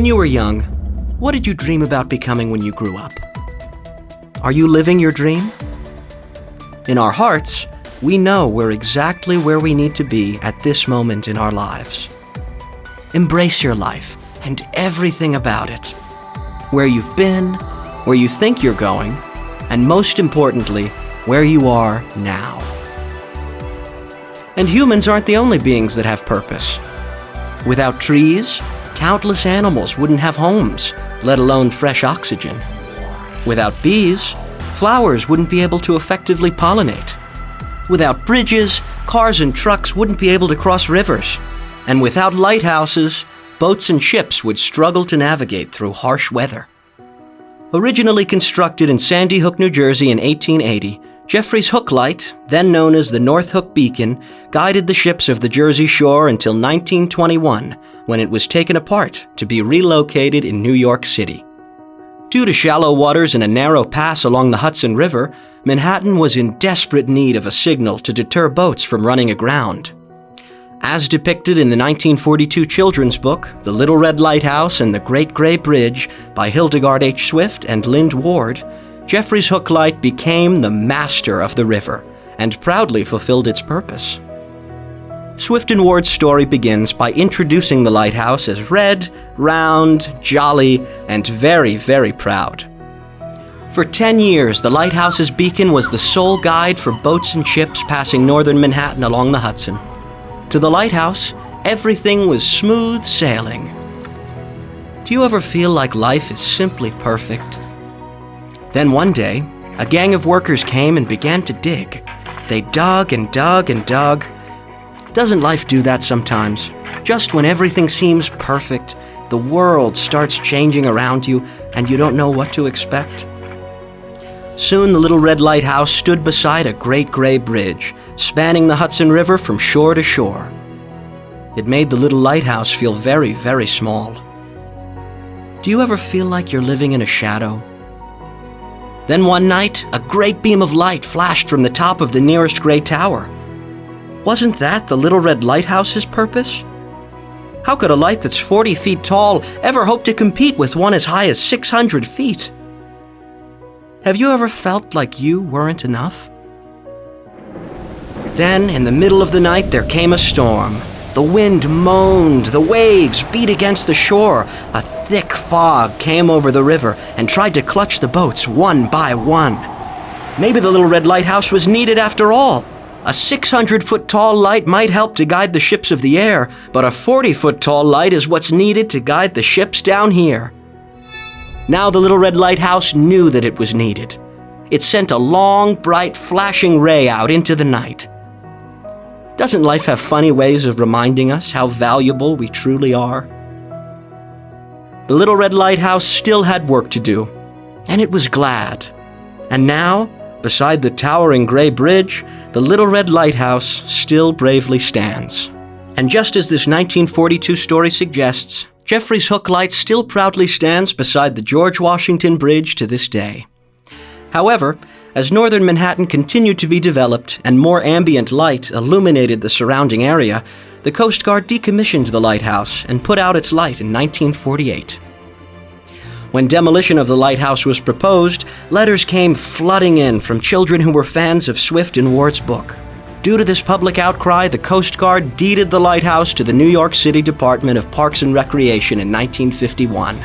When you were young, what did you dream about becoming when you grew up? Are you living your dream? In our hearts, we know we're exactly where we need to be at this moment in our lives. Embrace your life and everything about it. Where you've been, where you think you're going, and most importantly, where you are now. And humans aren't the only beings that have purpose. Without trees, countless animals wouldn't have homes, let alone fresh oxygen. Without bees, flowers wouldn't be able to effectively pollinate. Without bridges, cars and trucks wouldn't be able to cross rivers. And without lighthouses, boats and ships would struggle to navigate through harsh weather. Originally constructed in Sandy Hook, New Jersey in 1880, Jeffrey's Hook Light, then known as the North Hook Beacon, guided the ships of the Jersey Shore until 1921, when it was taken apart to be relocated in New York City. Due to shallow waters and a narrow pass along the Hudson River, Manhattan was in desperate need of a signal to deter boats from running aground. As depicted in the 1942 children's book, The Little Red Lighthouse and the Great Gray Bridge by Hildegard H. Swift and Lind Ward, Jeffrey's Hook Light became the master of the river and proudly fulfilled its purpose. Swift and Ward's story begins by introducing the lighthouse as red, round, jolly, and very, very proud. For 10 years, the lighthouse's beacon was the sole guide for boats and ships passing northern Manhattan along the Hudson. To the lighthouse, everything was smooth sailing. Do you ever feel like life is simply perfect? Then one day, a gang of workers came and began to dig. They dug and dug and dug. Doesn't life do that sometimes? Just when everything seems perfect, the world starts changing around you and you don't know what to expect. Soon the Little Red Lighthouse stood beside a great gray bridge, spanning the Hudson River from shore to shore. It made the little lighthouse feel very, very small. Do you ever feel like you're living in a shadow? Then one night, a great beam of light flashed from the top of the nearest gray tower. Wasn't that the Little Red Lighthouse's purpose? How could a light that's 40 feet tall ever hope to compete with one as high as 600 feet? Have you ever felt like you weren't enough? Then, in the middle of the night, there came a storm. The wind moaned, the waves beat against the shore. A thick fog came over the river and tried to clutch the boats one by one. Maybe the Little Red Lighthouse was needed after all. A 600-foot-tall light might help to guide the ships of the air, but a 40-foot-tall light is what's needed to guide the ships down here. Now the Little Red Lighthouse knew that it was needed. It sent a long, bright, flashing ray out into the night. Doesn't life have funny ways of reminding us how valuable we truly are? The Little Red Lighthouse still had work to do, and it was glad. And now, beside the towering gray bridge, the Little Red Lighthouse still bravely stands. And just as this 1942 story suggests, Jeffrey's Hook Light still proudly stands beside the George Washington Bridge to this day. However, as northern Manhattan continued to be developed and more ambient light illuminated the surrounding area, the Coast Guard decommissioned the lighthouse and put out its light in 1948. When demolition of the lighthouse was proposed, letters came flooding in from children who were fans of Swift and Ward's book. Due to this public outcry, the Coast Guard deeded the lighthouse to the New York City Department of Parks and Recreation in 1951.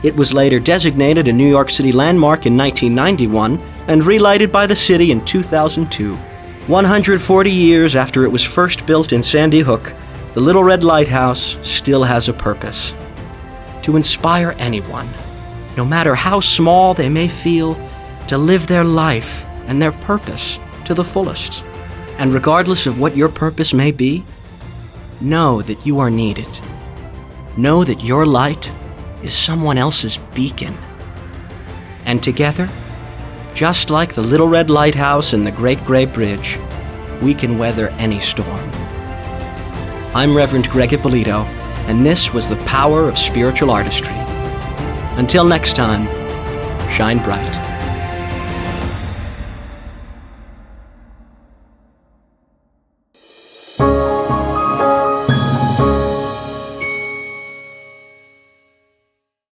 It was later designated a New York City landmark in 1991 and relighted by the city in 2002. 140 years after it was first built in Sandy Hook, the Little Red Lighthouse still has a purpose: to inspire anyone, no matter how small they may feel, to live their life and their purpose to the fullest. And regardless of what your purpose may be, know that you are needed. Know that your light is someone else's beacon. And together, just like the Little Red Lighthouse and the Great Gray Bridge, we can weather any storm. I'm Reverend Greg Ippolito, and this was the power of spiritual artistry. Until next time, shine bright.